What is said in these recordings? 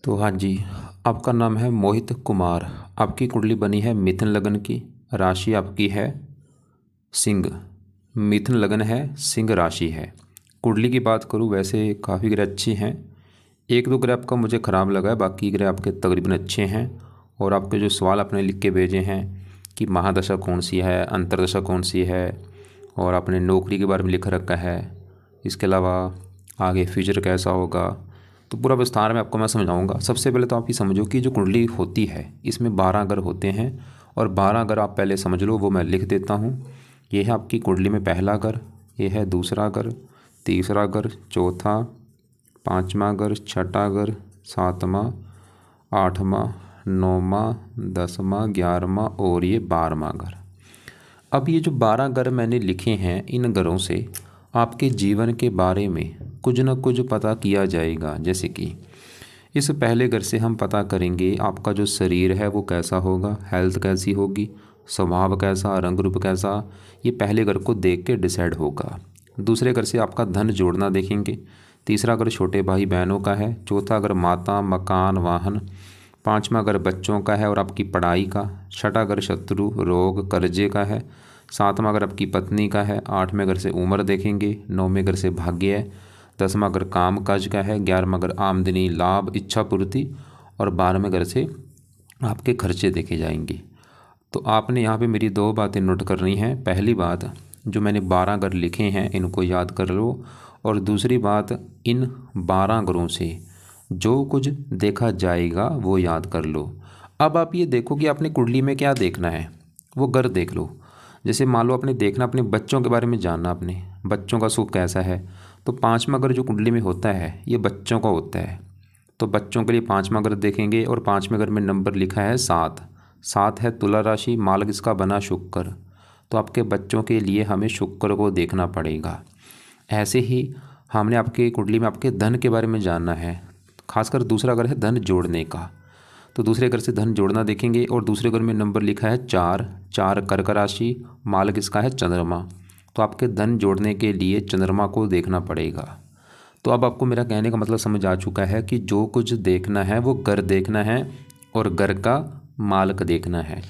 तो हाँ जी, आपका नाम है मोहित कुमार। आपकी कुंडली बनी है मिथुन लगन की। राशि आपकी है सिंह। मिथुन लगन है, सिंह राशि है। कुंडली की बात करूँ वैसे काफ़ी ग्रह अच्छे हैं। एक दो ग्रह आपका मुझे ख़राब लगा है, बाकी ग्रह आपके तकरीबन अच्छे हैं। और आपके जो सवाल आपने लिख के भेजे हैं कि महादशा कौन सी है, अंतरदशा कौन सी है, और आपने नौकरी के बारे में लिख रखा है। इसके अलावा आगे फ्यूचर कैसा होगा, तो पूरा विस्तार में आपको मैं समझाऊंगा। सबसे पहले तो आप ये समझो कि जो कुंडली होती है इसमें 12 घर होते हैं, और 12 घर आप पहले समझ लो, वो मैं लिख देता हूँ। ये है आपकी कुंडली में पहला घर, ये है दूसरा घर, तीसरा घर, चौथा, पाँचवा घर, छठा घर, सातवां, आठवां, नौवां, दसवां, 11वां और ये 12वां घर। अब ये जो 12 घर मैंने लिखे हैं, इन घरों से आपके जीवन के बारे में कुछ न कुछ पता किया जाएगा। जैसे कि इस पहले घर से हम पता करेंगे आपका जो शरीर है वो कैसा होगा, हेल्थ कैसी होगी, स्वभाव कैसा, रंग रूप कैसा, ये पहले घर को देख के डिसाइड होगा। दूसरे घर से आपका धन जोड़ना देखेंगे। तीसरा घर छोटे भाई बहनों का है। चौथा घर माता, मकान, वाहन। पाँचवा घर बच्चों का है और आपकी पढ़ाई का। छठा घर शत्रु, रोग, कर्जे का है। सातवां घर आपकी पत्नी का है। आठवें घर से उम्र देखेंगे। नौवें घर से भाग्य है। 10वां घर काम काज का है। 11वां घर आमदनी, लाभ, इच्छा पूर्ति। और 12वें घर से आपके खर्चे देखे जाएंगे। तो आपने यहाँ पे मेरी दो बातें नोट करनी हैं। पहली बात, जो मैंने 12 घर लिखे हैं इनको याद कर लो। और दूसरी बात, इन 12 घरों से जो कुछ देखा जाएगा वो याद कर लो। अब आप ये देखो कि आपने कुंडली में क्या देखना है, वो घर देख लो। जैसे मान लो आपने देखना, अपने बच्चों के बारे में जानना, अपने बच्चों का सुख कैसा है, तो 5वां घर जो कुंडली में होता है ये बच्चों का होता है। तो बच्चों के लिए 5वां घर देखेंगे, और 5वें घर में नंबर लिखा है 7। 7 है तुला राशि, मालक इसका बना शुक्र। तो आपके बच्चों के लिए हमें शुक्र को देखना पड़ेगा। ऐसे ही हमने आपके कुंडली में आपके धन के बारे में जानना है। खासकर दूसरा घर है धन जोड़ने का, तो दूसरे घर से धन जोड़ना देखेंगे, और दूसरे घर में नंबर लिखा है 4। 4 कर्क राशि, मालक इसका है चंद्रमा। तो आपके धन जोड़ने के लिए चंद्रमा को देखना पड़ेगा। तो अब आपको मेरा कहने का मतलब समझ आ चुका है कि जो कुछ देखना है वो घर देखना है, और घर का मालक देखना है।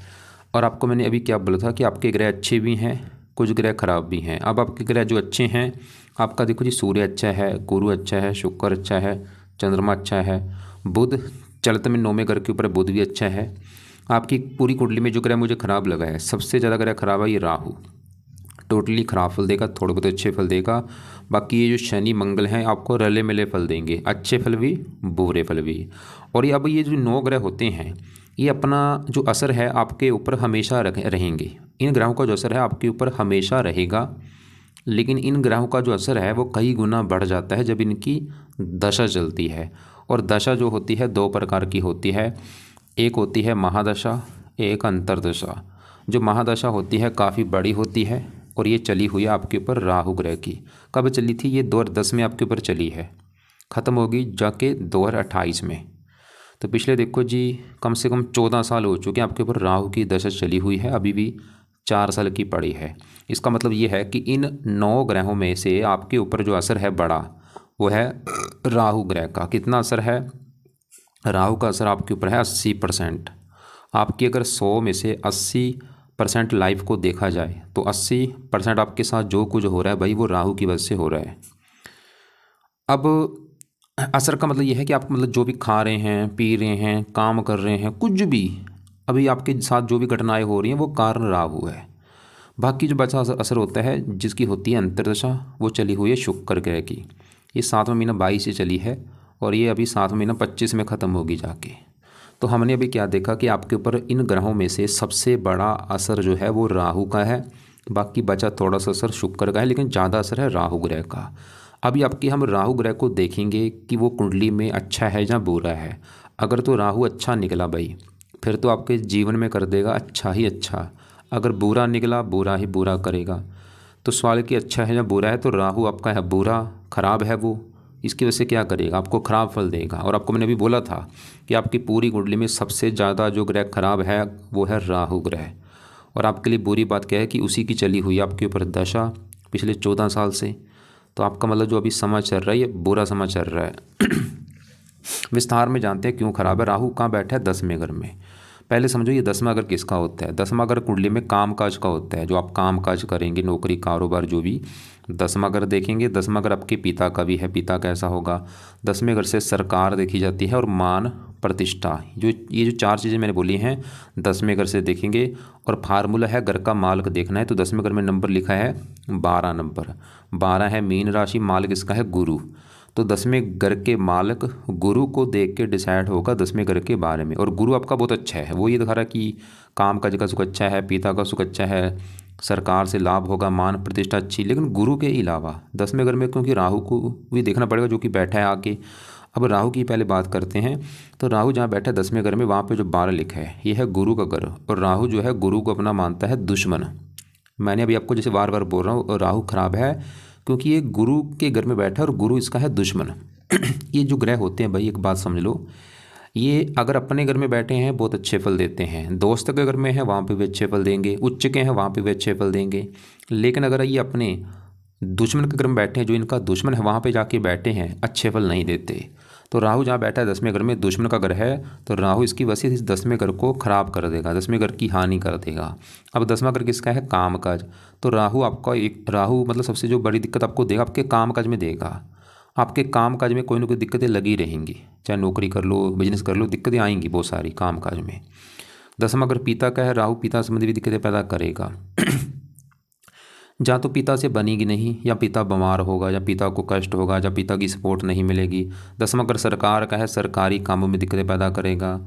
और आपको मैंने अभी क्या बोला था कि आपके ग्रह अच्छे भी हैं, कुछ ग्रह खराब भी हैं। अब आपके ग्रह जो अच्छे हैं, आपका देखो जी, सूर्य अच्छा है, गुरु अच्छा है, शुक्र अच्छा है, चंद्रमा अच्छा है, बुध चलते में 9वें घर के ऊपर बुध भी अच्छा है। आपकी पूरी कुंडली में जो ग्रह मुझे खराब लगा है, सबसे ज़्यादा ग्रह खराब है ये राहु। टोटली खराब फल देगा, थोड़े बहुत अच्छे फल देगा। बाकी ये जो शनि मंगल हैं आपको रले मिले फल देंगे, अच्छे फल भी बुरे फल भी। और ये अब ये जो 9 ग्रह होते हैं, ये अपना जो असर है आपके ऊपर हमेशा रहेंगे। इन ग्रहों का जो असर है आपके ऊपर हमेशा रहेगा, लेकिन इन ग्रहों का जो असर है वो कई गुना बढ़ जाता है जब इनकी दशा चलती है। और दशा जो होती है 2 प्रकार की होती है, एक होती है महादशा, एक अंतरदशा। जो महादशा होती है काफ़ी बड़ी होती है, और ये चली हुई है आपके ऊपर राहु ग्रह की। कब चली थी ये? 2010 में आपके ऊपर चली है, ख़त्म होगी जाके 2028 में। तो पिछले देखो जी कम से कम 14 साल हो चुके हैं आपके ऊपर राहु की दशा चली हुई है, अभी भी 4 साल की पड़ी है। इसका मतलब ये है कि इन 9 ग्रहों में से आपके ऊपर जो असर है बड़ा, वो है राहु ग्रह का। कितना असर है? राहु का असर आपके ऊपर है 80%। आपकी अगर 100 में से 80% लाइफ को देखा जाए तो 80% आपके साथ जो कुछ हो रहा है भाई, वो राहु की वजह से हो रहा है। अब असर का मतलब ये है कि आप मतलब जो भी खा रहे हैं, पी रहे हैं, काम कर रहे हैं, कुछ भी अभी आपके साथ जो भी घटनाएं हो रही हैं वो कारण राहु है। बाकी जो बचा असर होता है जिसकी होती है अंतर्दशा, वो चली हुई है शुक्र ग्रह की। ये 7वां महीना 22 से चली है, और ये अभी 7वां महीना 25 में ख़त्म होगी जाके। तो हमने अभी क्या देखा कि आपके ऊपर इन ग्रहों में से सबसे बड़ा असर जो है वो राहु का है। बाकी बचा थोड़ा सा असर शुक्र का है, लेकिन ज़्यादा असर है राहु ग्रह का। अभी आपकी हम राहु ग्रह को देखेंगे कि वो कुंडली में अच्छा है या बुरा है। अगर तो राहु अच्छा निकला भाई, फिर तो आपके जीवन में कर देगा अच्छा ही अच्छा। अगर बुरा निकला, बुरा ही बुरा करेगा। तो सवाल कि अच्छा है या बुरा है, तो राहु आपका है बुरा, खराब है वो, इसकी वजह से क्या करेगा? आपको खराब फल देगा। और आपको मैंने अभी बोला था कि आपकी पूरी कुंडली में सबसे ज़्यादा जो ग्रह खराब है वो है राहु ग्रह। और आपके लिए बुरी बात क्या है कि उसी की चली हुई आपके ऊपर दशा पिछले 14 साल से। तो आपका मतलब जो अभी समय चल रहा है ये बुरा समय चल रहा है। विस्तार में जानते हैं क्यों खराब है। राहु कहाँ बैठा है? 10वें घर में। पहले समझो ये 10वां घर किसका होता है? 10वां घर कुंडली में काम काज का होता है, जो आप काम काज करेंगे, नौकरी कारोबार जो भी। 10वां घर देखेंगे, 10वां घर आपके पिता का भी है, पिता कैसा होगा। 10वें घर से सरकार देखी जाती है और मान प्रतिष्ठा, जो ये जो चार चीज़ें मैंने बोली हैं 10वें घर से देखेंगे। और फार्मूला है घर का मालक देखना है, तो 10वें घर में नंबर लिखा है 12 नंबर। 12 है मीन राशि, मालक इसका है गुरु। तो 10वें घर के मालक गुरु को देख के डिसाइड होगा 10वें घर के बारे में। और गुरु आपका बहुत अच्छा है, वो ये दिखा रहा है कि काम काज का सुख अच्छा है, पिता का सुख अच्छा है, सरकार से लाभ होगा, मान प्रतिष्ठा अच्छी। लेकिन गुरु के अलावा 10वें घर में क्योंकि राहु को भी देखना पड़ेगा, जो कि बैठा है आके। अब राहु की पहले बात करते हैं। तो राहु जहाँ बैठा है 10वें घर में, वहाँ पे जो 12 लिखा है ये है गुरु का घर। और राहु जो है गुरु को अपना मानता है दुश्मन। मैंने अभी आपको जैसे बार बार बोल रहा हूँ, राहु खराब है क्योंकि ये गुरु के घर में बैठा है और गुरु इसका है दुश्मन। ये जो ग्रह होते हैं भाई, एक बात समझ लो, ये अगर अपने घर में बैठे हैं बहुत अच्छे फल देते हैं, दोस्त के घर में है वहाँ पे भी अच्छे फल देंगे, उच्च के हैं वहाँ पे भी अच्छे फल देंगे। लेकिन अगर ये अपने दुश्मन के घर में बैठे हैं, जो इनका दुश्मन है वहाँ पे जाके बैठे हैं, अच्छे फल नहीं देते। तो राहु जहाँ बैठा है 10वें घर में, दुश्मन का घर है, तो राहु इसकी वजह से इस 10वें घर को खराब कर देगा, 10वें घर की हानि कर देगा। अब 10वां घर किसका है? काम काज। तो राहु आपका राहु मतलब सबसे जो बड़ी दिक्कत आपको देगा, आपके काम काज में देगा। आपके काम काज में कोई ना कोई दिक्कतें लगी रहेंगी, चाहे नौकरी कर लो, बिजनेस कर लो, दिक्कतें आएंगी बहुत सारी काम काज में। 10वां घर पिता का है, राहु पिता संबंधी भी दिक्कतें पैदा करेगा। या तो पिता से बनेगी नहीं, या पिता बीमार होगा, या पिता को कष्ट होगा, या पिता की सपोर्ट नहीं मिलेगी। 10वां घर सरकार का है, सरकारी कामों में दिक्कतें पैदा करेगा।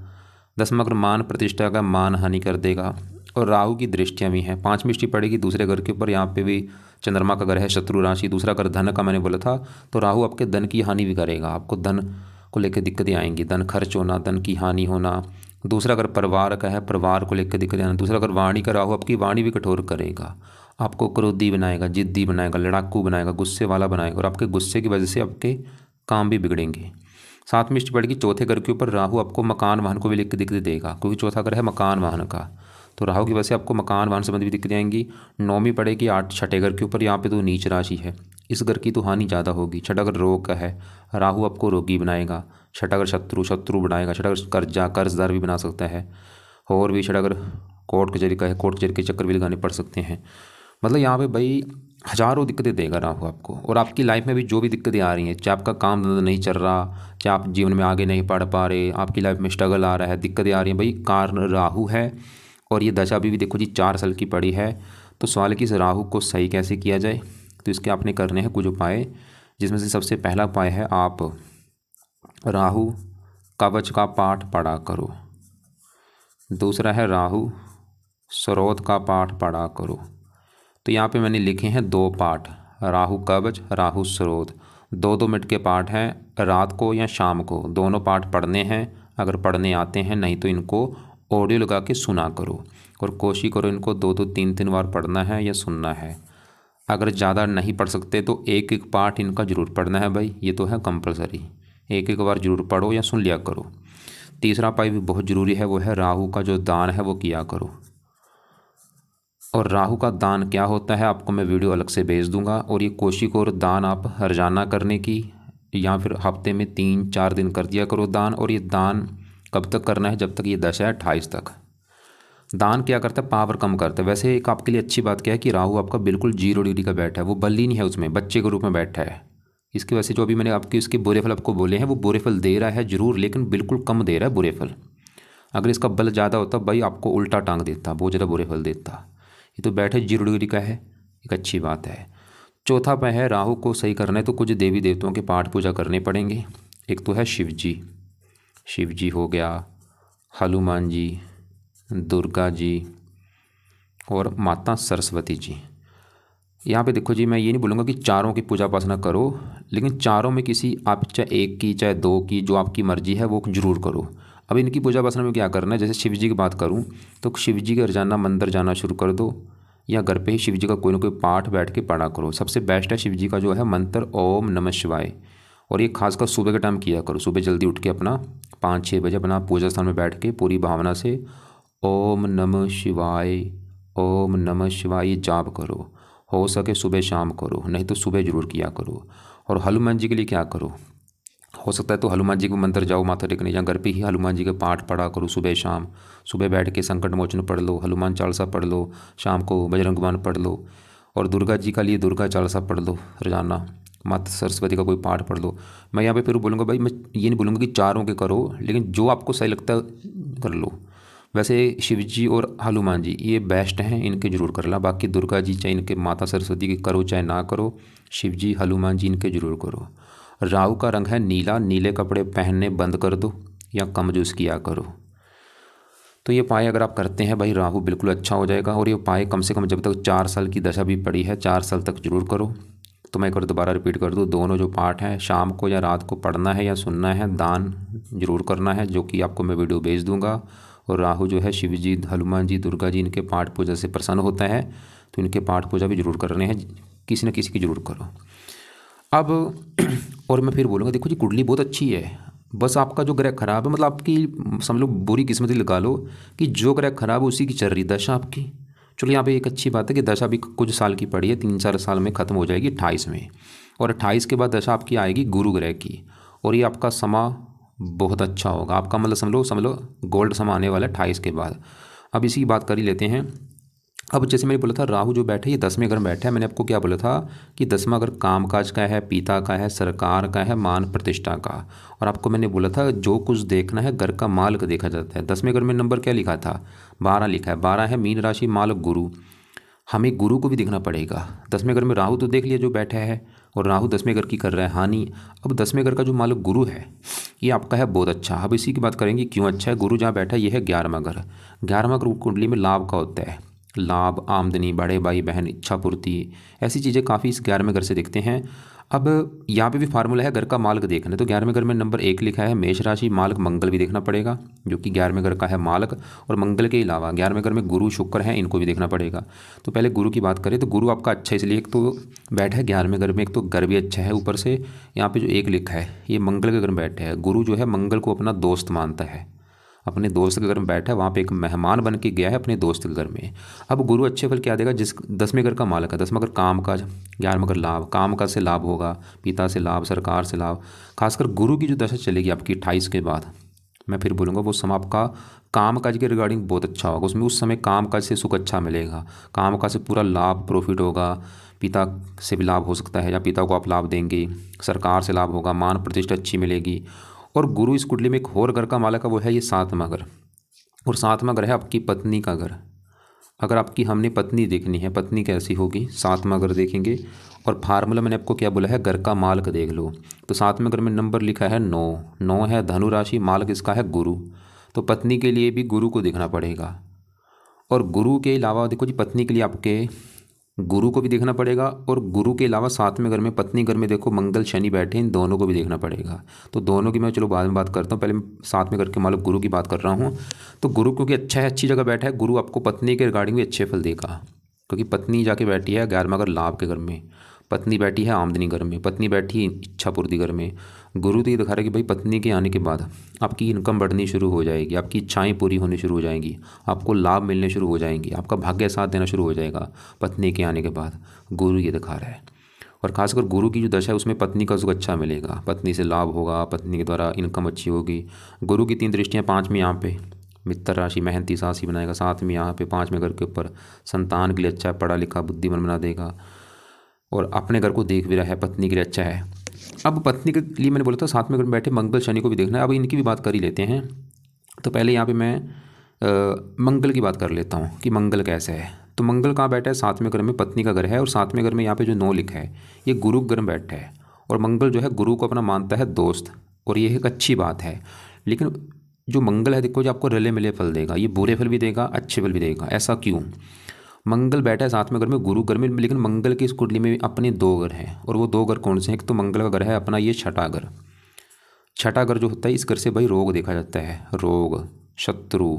10वां घर मान प्रतिष्ठा का, मान हानि कर देगा। और राहु की दृष्टियाँ भी हैं, 5वीं दृष्टि पड़ेगी दूसरे घर के ऊपर। यहाँ पे भी चंद्रमा का घर है, शत्रु राशि। दूसरा घर धन का मैंने बोला था, तो राहु आपके धन की हानि भी करेगा, आपको धन को लेकर दिक्कतें आएंगी, धन खर्च होना, धन की हानि होना। दूसरा घर परिवार का है, परिवार को लेकर दिक्कतें आना। दूसरा घर वाणी का, राहु आपकी वाणी भी कठोर करेगा, आपको क्रोधी बनाएगा, जिद्दी बनाएगा, लड़ाकू बनाएगा, गुस्से वाला बनाएगा। और आपके गुस्से की वजह से आपके काम भी बिगड़ेंगे। 7वीं दृष्टि पड़ेगी चौथे घर के ऊपर, राहु आपको मकान वाहन को भी लेकर दिक्कतें देगा, क्योंकि चौथा घर है मकान वाहन का। तो राहु की वजह से आपको मकान वाहन संबंधी भी दिक्कतें आएंगी। 9वीं पड़ेगी छठे घर के ऊपर, यहाँ पे तो नीच राशि है, इस घर की तो हानि ज़्यादा होगी। छठा घर रोग का है, राहु आपको रोगी बनाएगा। छठा घर शत्रु बनाएगा। छठा घर कर्जा कर्जदार भी बना सकता है। और भी छठा घर कोर्ट कचहरी का है, कोर्ट कचहरी के चक्कर भी लगाने पड़ सकते हैं। मतलब यहाँ पे भाई हज़ारों दिक्कतें देगा राहु आपको। और आपकी लाइफ में भी जो भी दिक्कतें आ रही हैं, चाहे आपका काम धंधा नहीं चल रहा, चाहे आप जीवन में आगे नहीं बढ़ पा रहे, आपकी लाइफ में स्ट्रगल आ रहा है, दिक्कतें आ रही हैं, भाई कारण राहु है। और ये दशा भी देखो जी 4 साल की पड़ी है। तो सवाल कि इस राहु को सही कैसे किया जाए, तो इसके आपने करने हैं कुछ उपाय, जिसमें से सबसे पहला उपाय है आप राहु कवच का पाठ पढ़ा करो। दूसरा है राहु स्रोत का पाठ पढ़ा करो। तो यहाँ पे मैंने लिखे हैं 2 पाठ, राहु कवच, राहु स्रोत। 2-2 मिनट के पाठ हैं, रात को या शाम को दोनों पाठ पढ़ने हैं। अगर पढ़ने आते हैं, नहीं तो इनको ऑडियो लगा के सुना करो। और कोशिश करो इनको 2-2 3-3 बार पढ़ना है या सुनना है। अगर ज़्यादा नहीं पढ़ सकते तो एक एक पाठ इनका ज़रूर पढ़ना है भाई, ये तो है कंपलसरी। एक एक बार ज़रूर पढ़ो या सुन लिया करो। तीसरा उपाय भी बहुत ज़रूरी है, वो है राहु का जो दान है वो किया करो। और राहु का दान क्या होता है आपको मैं वीडियो अलग से भेज दूंगा। और ये कोशिश करो दान आप रोजाना करने की, या फिर हफ्ते में 3-4 दिन कर दिया करो दान। और ये दान कब तक करना है? जब तक ये दशा है 28 तक। दान क्या करता है? पावर कम करता है। वैसे एक आपके लिए अच्छी बात क्या है कि राहु आपका बिल्कुल 0 डिग्री का बैठा है, वो बल ही नहीं है, उसमें बच्चे के रूप में बैठा है। इसकी वजह से जो अभी मैंने आपके उसके बुरे फल आपको बोले हैं, वो बुरे फल दे रहा है जरूर, लेकिन बिल्कुल कम दे रहा है बुरे फल। अगर इसका बल ज़्यादा होता भाई आपको उल्टा टांग देता, बहुत ज़्यादा बुरे फल देता। ये तो बैठे 0 डिग्री का है, एक अच्छी बात है। चौथा उपाय है राहु को सही करना है तो कुछ देवी देवताओं के पाठ पूजा करने पड़ेंगे। एक तो है शिव जी हो गया, हनुमान जी, दुर्गा जी और माता सरस्वती जी। यहाँ पे देखो जी, मैं ये नहीं बोलूँगा कि चारों की पूजा उपासना करो, लेकिन चारों में किसी आप चाहे 1 की चाहे 2 की, जो आपकी मर्जी है वो जरूर करो। अब इनकी पूजा उपासना में क्या करना है, जैसे शिव जी की बात करूं तो शिव जी के रोजाना मंदिर जाना शुरू कर दो, या घर पे ही शिव जी का कोई ना कोई पाठ बैठ के पढ़ा करो। सबसे बेस्ट है शिव जी का जो है मंत्र ओम नमः शिवाय। और ये खासकर सुबह के टाइम किया करो, सुबह जल्दी उठ के अपना 5-6 बजे अपना पूजा स्थान में बैठ के पूरी भावना से ओम नमः शिवाय, ओम नमः शिवाय जाप करो। हो सके सुबह शाम करो, नहीं तो सुबह जरूर किया करो। और हनुमान जी के लिए क्या करो, हो सकता है तो हनुमान जी के मंदिर जाओ माथा टेकने, या घर पे ही हनुमान जी का पाठ पढ़ा करो सुबह शाम। सुबह बैठ के संकट मोचन पढ़ लो, हनुमान चालीसा पढ़ लो, शाम को बजरंग बाण पढ़ लो, और दुर्गा जी का लिए दुर्गा चालीसा पढ़ लो रोजाना, माता सरस्वती का कोई पाठ पढ़ लो। मैं यहाँ पे फिर बोलूँगा भाई, मैं ये नहीं बोलूँगा कि चारों के करो, लेकिन जो आपको सही लगता है कर लो। वैसे शिव जी और हनुमान जी ये बेस्ट हैं, इनके जरूर कर ला। बाकी दुर्गा जी चाहे इनके माता सरस्वती की करो चाहे ना करो, शिव जी हनुमान जी इनके जरूर करो। राहु का रंग है नीला, नीले कपड़े पहनने बंद कर दो या कम यूज़ किया करो। तो ये उपाय अगर आप करते हैं भाई, राहु बिल्कुल अच्छा हो जाएगा। और ये उपाय कम से कम जब तक 4 साल की दशा भी पड़ी है 4 साल तक जरूर करो। तो मैं एक बार दोबारा रिपीट कर दूँ, दोनों जो पाठ हैं शाम को या रात को पढ़ना है या सुनना है, दान जरूर करना है, जो कि आपको मैं वीडियो भेज दूंगा। और राहु जो है शिव जी हनुमान जी दुर्गा जी इनके पाठ पूजा से प्रसन्न होता है, तो इनके पाठ पूजा भी जरूर करने हैं, किसी न किसी की जरूर करो। अब और मैं फिर बोलूँगा, देखो जी कुंडली बहुत अच्छी है, बस आपका जो ग्रह खराब है, मतलब आपकी समझ लो बुरी किस्मत ही लगा लो कि जो ग्रह खराब है उसी की चल रही दशा आपकी। चलो यहाँ पे एक अच्छी बात है कि दशा भी कुछ साल की पड़ी है, 3-4 साल में ख़त्म हो जाएगी 28 में। और 28 के बाद दशा आपकी आएगी गुरु ग्रह की, और ये आपका समा बहुत अच्छा होगा आपका, मतलब समझ लो गोल्ड समा आने वाला है 28 के बाद। अब इसी की बात कर ही लेते हैं। अब जैसे मैंने बोला था राहु जो बैठे ये 10वें घर में बैठा है, मैंने आपको क्या बोला था कि 10वां घर कामकाज का है, पिता का है, सरकार का है, मान प्रतिष्ठा का। और आपको मैंने बोला था जो कुछ देखना है घर का मालिक देखा जाता है। 10वें घर में नंबर क्या लिखा था, 12 लिखा है। 12 है मीन राशि, मालिक गुरु, हमें गुरु को भी देखना पड़ेगा। 10वें घर में राहु तो देख लिया जो बैठा है, और राहु 10वें घर की कर रहा है हानि। अब 10वें घर का जो मालिक गुरु है ये आपका है बहुत अच्छा। अब इसी की बात करेंगे क्यों अच्छा है। गुरु जहाँ बैठा है ये है 11वां घर। 11वां घर कुंडली में लाभ का होता है, लाभ, आमदनी, बड़े भाई बहन, इच्छा पूर्ति, ऐसी चीज़ें काफ़ी इस 11वें घर से दिखते हैं। अब यहाँ पे भी फार्मूला है घर का मालिक देखना, तो 11वें घर में नंबर 1 लिखा है मेष राशि, मालिक मंगल भी देखना पड़ेगा जो कि 11वें घर का है मालिक। और मंगल के अलावा 11वें घर में गुरु शुक्र है, इनको भी देखना पड़ेगा। तो पहले गुरु की बात करें तो गुरु आपका अच्छा इसलिए, एक तो बैठा है 11वें घर में, एक तो घर भी अच्छा है, ऊपर से यहाँ पे जो 1 लिखा है ये मंगल के घर में बैठा है। गुरु जो है मंगल को अपना दोस्त मानता है, अपने दोस्त के घर में बैठा है, वहाँ पे एक मेहमान बन के गया है अपने दोस्त के घर में। अब गुरु अच्छे फल क्या देगा, जिस 10वें घर का मालिक है, 10वां घर काम काज, 11वां घर लाभ, काम काज से लाभ होगा, पिता से लाभ, सरकार से लाभ। खासकर गुरु की जो दशा चलेगी आपकी 28 के बाद, मैं फिर बोलूँगा वो समय आपका काम काज के रिगार्डिंग बहुत अच्छा होगा। उसमें उस समय काम काज से सुख अच्छा मिलेगा, काम काज से पूरा लाभ प्रॉफिट होगा, पिता से भी लाभ हो सकता है या पिता को आप लाभ देंगे, सरकार से लाभ होगा, मान प्रतिष्ठा अच्छी मिलेगी। और गुरु इस कुंडली में एक और घर का मालिक है, वो है ये 7वां घर। और 7वां घर है आपकी पत्नी का घर। अगर आपकी हमने पत्नी देखनी है, पत्नी कैसी होगी, 7वां घर देखेंगे। और फार्मूला मैंने आपको क्या बोला है, घर का मालिक देख लो। तो 7वें घर में नंबर लिखा है 9, 9 है धनु राशि, मालिक इसका है गुरु। तो पत्नी के लिए भी गुरु को देखना पड़ेगा। और गुरु के अलावा देखो जी पत्नी के लिए आपके गुरु को भी देखना पड़ेगा, और गुरु के अलावा 7वें घर में पत्नी घर में देखो मंगल शनि बैठे, इन दोनों को भी देखना पड़ेगा। तो दोनों की मैं चलो बाद में बात करता हूँ, पहले मैं 7वें घर के मालिक गुरु की बात कर रहा हूँ। तो गुरु क्योंकि अच्छा है, अच्छी जगह बैठा है, गुरु आपको पत्नी के रिगार्डिंग भी अच्छे फल देगा, क्योंकि पत्नी जाके बैठी है 11वां घर लाभ के घर में, पत्नी बैठी है आमदनी घर में, पत्नी बैठी है इच्छा पूर्ति घर में। गुरु तो ये दिखा रहा है कि भाई पत्नी के आने के बाद आपकी इनकम बढ़नी शुरू हो जाएगी, आपकी इच्छाएं पूरी होनी शुरू हो जाएंगी, आपको लाभ मिलने शुरू हो जाएंगी, आपका भाग्य साथ देना शुरू हो जाएगा पत्नी के आने के बाद, गुरु ये दिखा रहा है। और खासकर गुरु की जो दशा है उसमें पत्नी का सुख अच्छा मिलेगा, पत्नी से लाभ होगा, पत्नी के द्वारा इनकम अच्छी होगी। गुरु की 3 दृष्टियाँ, 5वीं यहाँ पे मित्र राशि मेहनती सासी बनाएगा, 7वीं यहाँ पे 5वें घर के ऊपर संतान के लिए अच्छा है, पढ़ा लिखा बुद्धिमान बना देगा, और अपने घर को देख भी रहा है, पत्नी के लिए अच्छा है। अब पत्नी के लिए मैंने बोला था 7वें घर में बैठे मंगल शनि को भी देखना है। अब इनकी भी बात कर ही लेते हैं। तो पहले यहाँ पे मैं मंगल की बात कर लेता हूँ कि मंगल कैसा है। तो मंगल कहाँ बैठा है, 7वें घर में पत्नी का घर है, और 7वें घर में यहाँ पे जो 9 लिखा है ये गुरु घर में बैठा है। और मंगल जो है गुरु को अपना मानता है दोस्त, और ये एक अच्छी बात है। लेकिन जो मंगल है देखो जो आपको रले मिले फल देगा, ये बुरे फल भी देगा अच्छे फल भी देगा। ऐसा क्यों, मंगल बैठा है 7वें घर में गुरु घर में, लेकिन मंगल की इस कुंडली में अपने 2 घर हैं, और वो 2 घर कौन से हैं, एक तो मंगल का घर है अपना ये छठा घर। छठा घर जो होता है इस घर से भाई रोग देखा जाता है, रोग, शत्रु,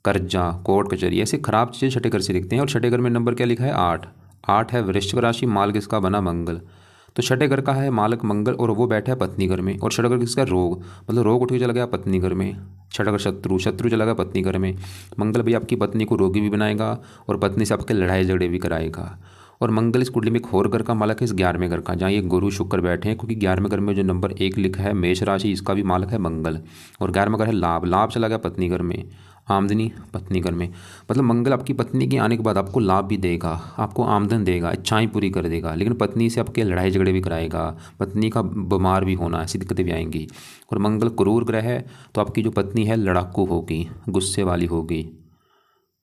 कर्जा, कोर्ट कचहरी, ऐसे खराब चीज़ें छठे घर से दिखते हैं। और छठे घर में नंबर क्या लिखा है 8, 8 है वृश्चिक राशि, मालिक इसका बना मंगल। तो छठे घर का है मालिक मंगल, और वो बैठा है पत्नी घर में। और छठा घर किसका, रोग, मतलब रोग उठ के चला गया पत्नी घर में। छठा घर शत्रु, शत्रु चला गया पत्नी घर में। मंगल भी आपकी पत्नी को रोगी भी बनाएगा, और पत्नी से आपके लड़ाई झगड़े भी कराएगा। और मंगल इस कुंडली में एक और घर का मालक है, इस 11वें घर का, जहाँ ये गुरु शुक्र बैठे हैं, क्योंकि 11वें घर में जो नंबर 1 लिखा है मेष राशि, इसका भी मालक है मंगल। और 11वां घर है लाभ, लाभ चला गया पत्नी घर में, आमदनी पत्नी घर में। मतलब मंगल आपकी पत्नी के आने के बाद आपको लाभ भी देगा, आपको आमदन देगा, इच्छाएं पूरी कर देगा, लेकिन पत्नी से आपके लड़ाई झगड़े भी कराएगा, पत्नी का बीमार भी होना, ऐसी दिक्कतें भी आएंगी। और मंगल क्रूर ग्रह है, तो आपकी जो पत्नी है लड़ाकू होगी, गुस्से वाली होगी,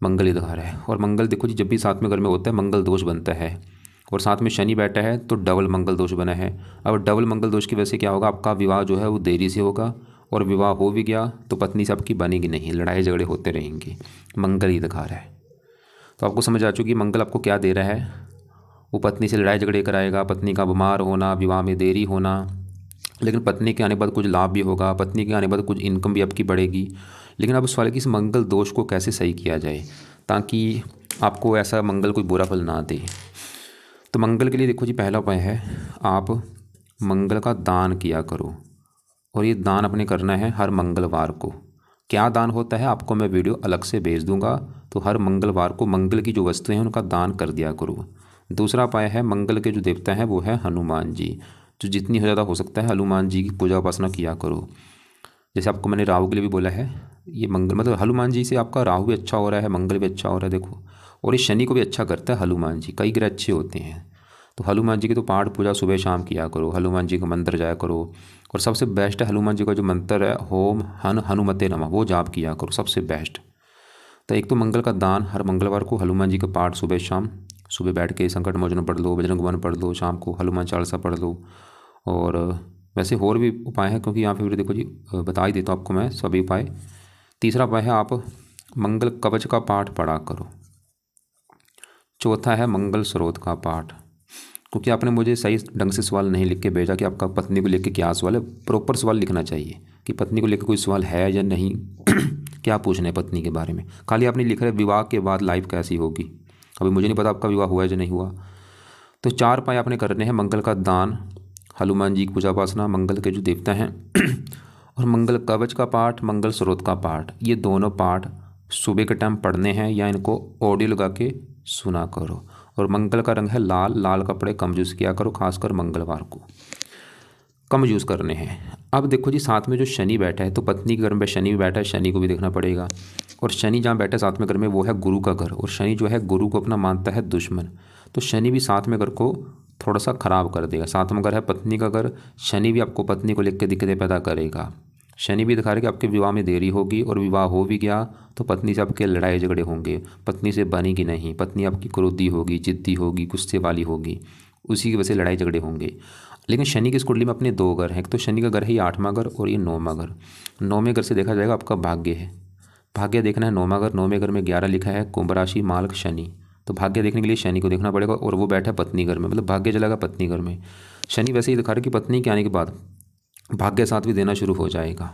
मंगल ही दिखा रहा है। और मंगल देखो जी, जब भी 7वें घर में होता है मंगल दोष बनता है, और साथ में शनि बैठा है तो डबल मंगल दोष बना है। अब डबल मंगल दोष की वजह से क्या होगा, आपका विवाह जो है वो देरी से होगा, और विवाह हो भी गया तो पत्नी से आपकी बनेगी नहीं, लड़ाई झगड़े होते रहेंगे, मंगल ही दिखा रहा है। तो आपको समझ आ चुकी मंगल आपको क्या दे रहा है, वो पत्नी से लड़ाई झगड़े कराएगा, पत्नी का बीमार होना, विवाह में देरी होना, लेकिन पत्नी के आने के बाद कुछ लाभ भी होगा, पत्नी के आने के बाद कुछ इनकम भी आपकी बढ़ेगी। लेकिन अब सवाल है कि इस मंगल दोष को कैसे सही किया जाए ताकि आपको ऐसा मंगल कोई बुरा फल ना दे। तो मंगल के लिए देखो जी, पहला उपाय है आप मंगल का दान किया करो, और ये दान अपने करना है हर मंगलवार को। क्या दान होता है आपको मैं वीडियो अलग से भेज दूंगा, तो हर मंगलवार को मंगल की जो वस्तुएं हैं उनका दान कर दिया करो। दूसरा उपाय है मंगल के जो देवता हैं वो है हनुमान जी, जो जितनी ज़्यादा हो सकता है हनुमान जी की पूजा उपासना किया करो। जैसे आपको मैंने राहु के लिए भी बोला है, ये मंगल मतलब हनुमान जी से आपका राहु भी अच्छा हो रहा है, मंगल भी अच्छा हो रहा है देखो, और ये शनि को भी अच्छा करता है हनुमान जी, कई ग्रह अच्छे होते हैं। तो हनुमान जी की तो पाठ पूजा सुबह शाम किया करो, हनुमान जी का मंत्र जाया करो, और सबसे बेस्ट है हनुमान जी का जो मंत्र है ओम हनुमते नमः, वो जाप किया करो, सबसे बेस्ट। तो एक तो मंगल का दान हर मंगलवार को हनुमान जी का पाठ सुबह शाम, सुबह बैठ के संकट मोचन पढ़ लो, बजरंग बाण पढ़ लो, शाम को हनुमान चालीसा पढ़ लो। और वैसे और भी उपाय हैं, क्योंकि यहाँ पे देखो जी बता ही देता हूँ आपको मैं सभी उपाय। तीसरा उपाय है आप मंगल कवच का पाठ पढ़ा करो। चौथा है मंगल स्रोत का पाठ, क्योंकि आपने मुझे सही ढंग से सवाल नहीं लिख के भेजा कि आपका पत्नी को लेकर क्या सवाल है। प्रॉपर सवाल लिखना चाहिए कि पत्नी को लेकर कोई सवाल है या नहीं क्या पूछना है पत्नी के बारे में। खाली आपने लिखा है विवाह के बाद लाइफ कैसी होगी, अभी मुझे नहीं पता आपका विवाह हुआ है या नहीं हुआ। तो 4 उपाय आपने करने हैं, मंगल का दान, हनुमान जी की पूजा उपासना, मंगल के जो देवता हैं और मंगल कवच का पाठ, मंगल स्रोत का पाठ। ये दोनों पाठ सुबह के टाइम पढ़ने हैं या इनको ऑडियो लगा के सुना करो। और मंगल का रंग है लाल, लाल कपड़े कम यूज़ किया करो, खासकर मंगलवार को कम यूज़ करने हैं। अब देखो जी, साथ में जो शनि बैठा है, तो पत्नी के घर में शनि भी बैठा है, शनि को भी देखना पड़ेगा। और शनि जहाँ बैठा है साथ में घर में वो है गुरु का घर, और शनि जो है गुरु को अपना मानता है दुश्मन, तो शनि भी साथ में घर को थोड़ा सा ख़राब कर देगा। साथ में घर है पत्नी का घर, शनि भी आपको पत्नी को लेकर दिक्कतें पैदा करेगा। शनि भी दिखा रहा है कि आपके विवाह में देरी होगी, और विवाह हो भी गया तो पत्नी से आपके लड़ाई झगड़े होंगे, पत्नी से बनेगी नहीं, पत्नी आपकी क्रोधी होगी, जिद्दी होगी, गुस्से वाली होगी, उसी की वजह से लड़ाई झगड़े होंगे। लेकिन शनि की इस कुंडली में अपने 2 घर हैं, एक तो शनि का घर है ये 8वां घर, और ये 9वां घर। 9वें घर से देखा जाएगा आपका भाग्य है, भाग्य देखना है 9वां घर। 9वें घर में 11 लिखा है, कुंभ राशि मालक शनि, तो भाग्य देखने के लिए शनि को देखना पड़ेगा, और वो बैठा है पत्नी घर में, मतलब भाग्य चलेगा पत्नी घर में। शनि वैसे ही दिखा रहा है कि पत्नी के आने के बाद भाग्य साथ भी देना शुरू हो जाएगा।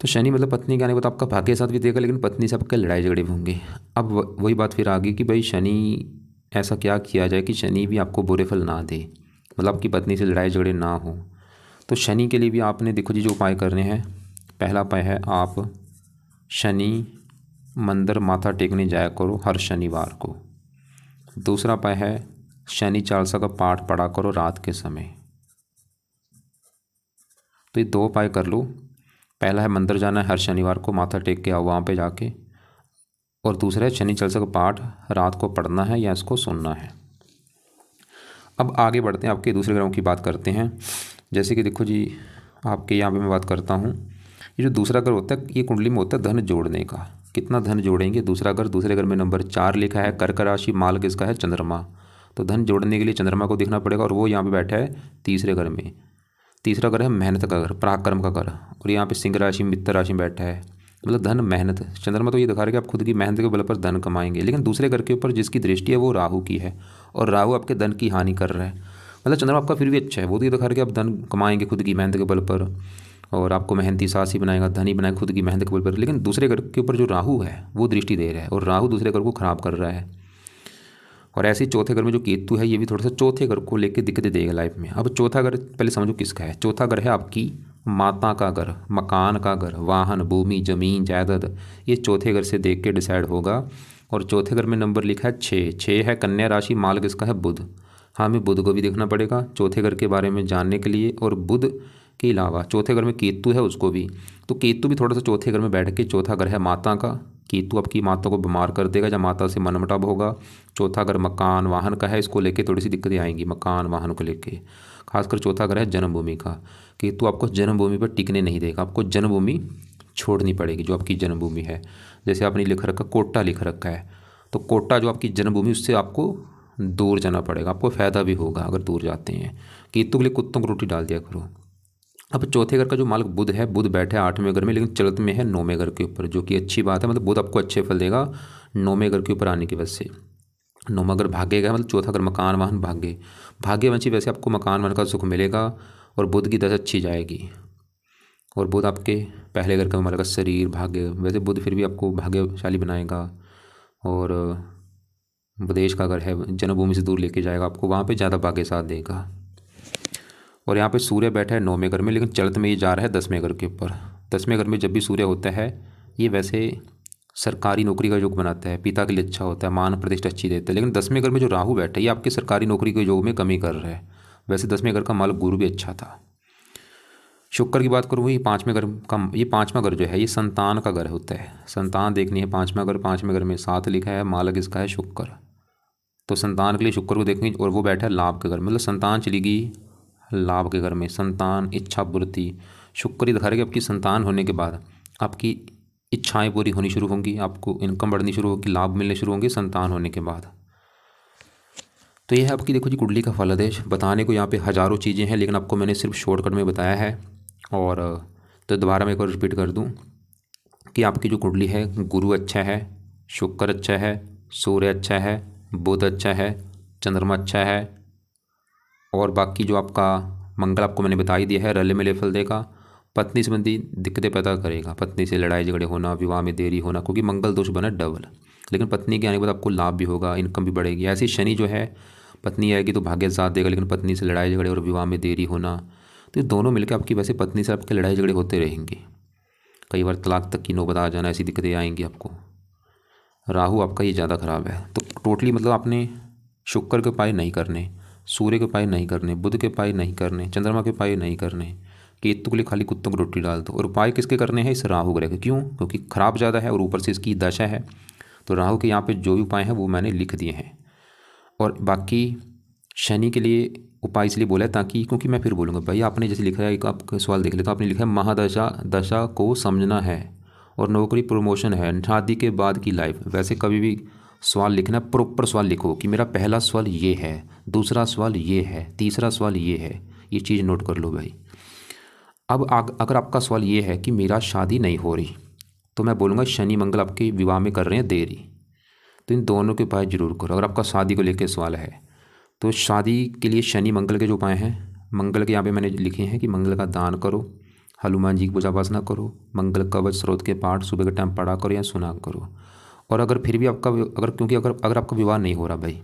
तो शनि मतलब पत्नी के आने के बाद आपका भाग्य साथ भी देगा, लेकिन पत्नी से आपके लड़ाई झगड़े भी होंगे। अब वही बात फिर आ गई कि भाई शनि ऐसा क्या किया जाए कि शनि भी आपको बुरे फल ना दे, मतलब आपकी पत्नी से लड़ाई झगड़े ना हो। तो शनि के लिए भी आपने देखो जी जो उपाय करने हैं, पहला उपाय है आप शनि मंदिर माथा टेकने जाया करो हर शनिवार को। दूसरा उपाय है शनि चालीसा का पाठ पढ़ा करो रात के समय। तो ये 2 उपाय कर लो। पहला है मंदिर जाना है हर शनिवार को, माथा टेक के आओ वहाँ पे जाके, और दूसरा है शनि चालीसा का पाठ रात को पढ़ना है या इसको सुनना है। अब आगे बढ़ते हैं, आपके दूसरे ग्रहों की बात करते हैं। जैसे कि देखो जी, आपके यहाँ पे मैं बात करता हूँ, ये जो दूसरा घर होता है ये कुंडली में होता है धन जोड़ने का, कितना धन जोड़ेंगे। दूसरा घर, दूसरे घर में नंबर 4 लिखा है, कर्क राशि, माल किसका है, चंद्रमा, तो धन जोड़ने के लिए चंद्रमा को देखना पड़ेगा, और वो यहाँ पे बैठा है तीसरे घर में। तीसरा घर है मेहनत का घर, पराक्रम का घर, और यहाँ पे सिंह राशि मित्र राशि में बैठा है, मतलब धन मेहनत। चंद्रमा तो ये दिखा रहा है कि आप खुद की मेहनत के बल पर धन कमाएंगे, लेकिन दूसरे घर के ऊपर जिसकी दृष्टि है वो राहु की है, और राहु आपके धन की हानि कर रहा है। मतलब चंद्रमा आपका फिर भी अच्छा है, वो तो ये दिखा रहा है कि आप धन कमाएंगे खुद की मेहनत के बल पर, और आपको मेहनती साहसी बनाएगा, धनी बनाएगा खुद की मेहनत के बल पर। लेकिन दूसरे घर के ऊपर जो राहु है वो दृष्टि दे रहा है, और राहु दूसरे घर को खराब कर रहा है। और ऐसे ही चौथे घर में जो केतु है ये भी थोड़ा सा चौथे घर को लेकर दिक्कतें देगा लाइफ में। अब चौथा घर पहले समझो किसका है। चौथा घर है आपकी माता का घर, मकान का घर, वाहन, भूमि, जमीन, जायदाद। ये चौथे घर से देख के डिसाइड होगा और चौथे घर में नंबर लिखा है 6। 6 है कन्या राशि, माल किसका है बुध। हाँ, हमें बुध को भी देखना पड़ेगा चौथे घर के बारे में जानने के लिए। और बुध के अलावा चौथे घर में केतु है, उसको भी। तो केतु भी थोड़ा सा चौथे घर में बैठ के, चौथा घर है माता का, केतु आपकी माता को बीमार कर देगा या माता से मनमुटाव होगा। चौथा घर मकान वाहन का है, इसको लेके थोड़ी सी दिक्कतें आएंगी मकान वाहन को लेके। खासकर चौथा घर है जन्मभूमि का, केतु आपको जन्मभूमि पर टिकने नहीं देगा, आपको जन्मभूमि छोड़नी पड़ेगी जो आपकी जन्मभूमि है। जैसे आपने लिख रखा कोटा लिख रखा है, तो कोटा जो आपकी जन्मभूमि, उससे आपको दूर जाना पड़ेगा, आपको फ़ायदा भी होगा अगर दूर जाते हैं। केतु के लिए कुत्तों को रोटी डाल दिया करो। अब चौथे घर का जो मालिक बुध है, बुध बैठे 8वें घर में, लेकिन चलत में है 9वें घर के ऊपर, जो कि अच्छी बात है। मतलब बुध आपको अच्छे फल देगा 9वें घर के ऊपर आने की वजह से। 9वां घर भाग्य का मतलब चौथा घर मकान वाहन भाग्य, भाग्यवंशी वैसे आपको मकान वाहन का सुख मिलेगा। और बुध की दशा अच्छी जाएगी। और बुध आपके पहले घर का मालिक शरीर भाग्य, वैसे बुध फिर भी आपको भाग्यशाली बनाएगा। और विदेश का घर है, जन्मभूमि से दूर लेके जाएगा आपको, वहाँ पे ज़्यादा भाग्य साथ देगा। और यहाँ पे सूर्य बैठा है 9वें घर में, लेकिन चलत में ये जा रहा है 10वें घर के ऊपर। 10वें घर में जब भी सूर्य होता है, ये वैसे सरकारी नौकरी का योग बनाता है, पिता के लिए अच्छा होता है, मान प्रतिष्ठा अच्छी देता है। लेकिन 10वें घर में जो राहु बैठा है, ये आपके सरकारी नौकरी के योग में कमी कर रहा है। वैसे 10वें घर का मालिक गुरु भी अच्छा था। शुक्र की बात करूँ, ये 5वें घर का, ये 5वां घर जो है ये संतान का घर होता है, संतान देखनी है 5वां घर। 5वें घर में 7 लिखा है, मालिक इसका है शुक्र, तो संतान के लिए शुक्र को देखेंगे। और वो बैठा है लाभ के घर, मतलब संतान चलेगी लाभ के घर में, संतान इच्छा पूर्ति। शुक्र ही दिखा रहे कि आपकी संतान होने के बाद आपकी इच्छाएं पूरी होनी शुरू होंगी, आपको इनकम बढ़नी शुरू होगी, लाभ मिलने शुरू होंगे संतान होने के बाद। तो ये है आपकी देखो जी कुंडली का फलादेश। बताने को यहाँ पे हज़ारों चीज़ें हैं, लेकिन आपको मैंने सिर्फ शॉर्टकट में बताया है। और तो दोबारा मैं एक बार रिपीट कर दूँ कि आपकी जो कुंडली है, गुरु अच्छा है, शुक्र अच्छा है, सूर्य अच्छा है, बुध अच्छा है, चंद्रमा अच्छा है, और बाकी जो आपका मंगल आपको मैंने बता ही दिया है, रले मिले फल देगा। पत्नी संबंधी दिक्कतें पैदा करेगा, पत्नी से लड़ाई झगड़े होना, विवाह में देरी होना, क्योंकि मंगल दोष बना डबल। लेकिन पत्नी के आने के बाद आपको लाभ भी होगा, इनकम भी बढ़ेगी। ऐसे ही शनि जो है, पत्नी आएगी तो भाग्य साथ देगा, लेकिन पत्नी से लड़ाई झगड़े और विवाह में देरी होना, तो ये दोनों मिलकर आपकी वैसे पत्नी से आपके लड़ाई झगड़े होते रहेंगे, कई बार तलाक तक की नौबत आ जाना, ऐसी दिक्कतें आएंगी आपको। राहु आपका ये ज़्यादा ख़राब है। तो टोटली मतलब आपने शुक्र के उपाय नहीं करने, सूर्य के उपाय नहीं करने, बुध के उपाय नहीं करने, चंद्रमा के उपाय नहीं करने, केतु के लिए खाली कुत्तों को रोटी डाल दो। और उपाय किसके करने हैं? इस राहु ग्रह के। क्यों? क्योंकि खराब ज़्यादा है और ऊपर से इसकी दशा है। तो राहु के यहाँ पे जो भी उपाय हैं वो मैंने लिख दिए हैं। और बाकी शनि के लिए उपाय इसलिए बोला है ताकि, क्योंकि मैं फिर बोलूँगा भाई आपने जैसे लिखा है, एक आपका सवाल देख लेता, आपने लिखा है महादशा को समझना है और नौकरी प्रमोशन है, शादी के बाद की लाइफ। वैसे कभी भी सवाल लिखना, प्रॉपर सवाल लिखो कि मेरा पहला सवाल ये है, दूसरा सवाल ये है, तीसरा सवाल ये है, ये चीज़ नोट कर लो भाई। अब अगर आपका सवाल ये है कि मेरा शादी नहीं हो रही, तो मैं बोलूँगा शनि मंगल आपके विवाह में कर रहे हैं देरी, तो इन दोनों के उपाय जरूर करो। अगर आपका शादी को लेकर सवाल है तो शादी के लिए शनि मंगल के जो उपाय हैं, मंगल के यहाँ पे मैंने लिखे हैं कि मंगल का दान करो, हनुमान जी की पूजा उपासना करो, मंगल कवच स्रोत के पाठ सुबह के टाइम पढ़ा करो या सुना करो। और अगर फिर भी आपका अगर आपका विवाह नहीं हो रहा भाई,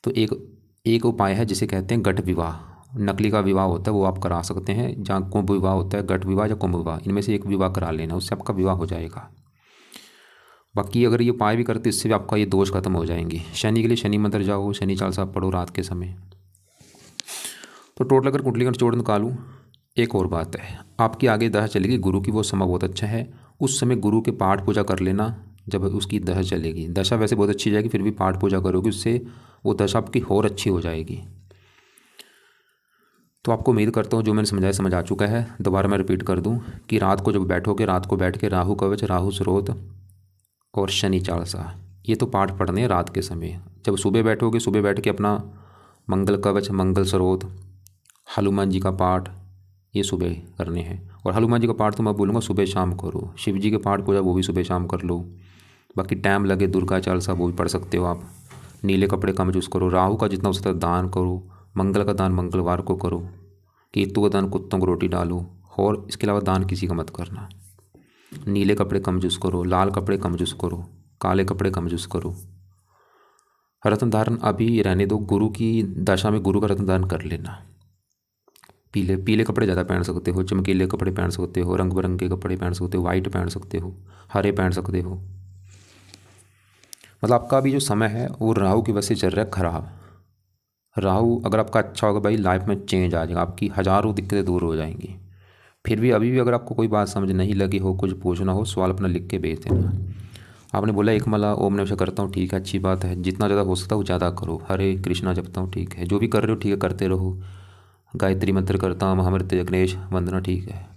तो एक उपाय है जिसे कहते हैं गठ विवाह। नकली का विवाह होता है वो आप करा सकते हैं, जहाँ कुंभ विवाह होता है, गठ विवाह या कुंभ विवाह, इनमें से एक विवाह करा लेना, उससे आपका विवाह हो जाएगा। बाकी अगर ये उपाय भी करते इससे भी आपका ये दोष खत्म हो जाएंगे। शनि के लिए शनि मंदिर जाओ, शनि चालीसा पढ़ो रात के समय। तो टोटल अगर कुंडली का निचोड़ निकालूँ, एक और बात है, आपकी आगे दशा चलेगी गुरु की, वो समय बहुत अच्छा है, उस समय गुरु के पाठ पूजा कर लेना। जब उसकी दशा चलेगी, दशा वैसे बहुत अच्छी जाएगी, फिर भी पाठ पूजा करोगे उससे वो दशा आपकी और अच्छी हो जाएगी। तो आपको उम्मीद करता हूँ जो मैंने समझाया समझ आ चुका है। दोबारा मैं रिपीट कर दूँ कि रात को जब बैठोगे, रात को बैठ के राहु कवच, राहु स्रोत और शनि चालीसा, ये तो पाठ पढ़ने हैं रात के समय। जब सुबह बैठोगे, सुबह बैठ के अपना मंगल कवच, मंगल स्रोत, हनुमान जी का पाठ, ये सुबह करने हैं। और हनुमान जी का पाठ तो मैं बोलूँगा सुबह शाम करो। शिव जी के पाठ पूजा वो भी सुबह शाम कर लो। बाकी टाइम लगे दुर्गा चालीसा वो भी पढ़ सकते हो आप। नीले कपड़े कम यूज़ करो, राहु का जितना हो सकता है दान करो, मंगल का दान मंगलवार को करो, केतु का दान कुत्तों को रोटी डालो, और इसके अलावा दान किसी का मत करना। नीले कपड़े कम यूज़ करो, लाल कपड़े कम यूज़ करो, काले कपड़े कम यूज़ करो। रत्न धारण अभी रहने दो, गुरु की दशा में गुरु का रत्न धारण कर लेना। पीले कपड़े ज़्यादा पहन सकते हो, चमकीले कपड़े पहन सकते हो, रंग बिरंगे कपड़े पहन सकते हो, वाइट पहन सकते हो, हरे पहन सकते हो। मतलब आपका अभी जो समय है वो राहु की वजह से चल रहा है खराब। राहु अगर आपका अच्छा होगा भाई, लाइफ में चेंज आ जाएगा, आपकी हज़ारों दिक्कतें दूर हो जाएंगी। फिर भी अभी भी अगर आपको कोई बात समझ नहीं लगी हो, कुछ पूछना हो, सवाल अपना लिख के भेज देना। आपने बोला एक माला ओम नमः शिवाय करता हूँ, ठीक है, अच्छी बात है, जितना ज़्यादा हो सकता है वो ज़्यादा करो। हरे कृष्णा जपता हूँ, ठीक है, जो भी कर रहे हो ठीक है, करते रहो। गायत्री मंत्र करता हूँ, महामृत्युंजय गणेश वंदना, ठीक है।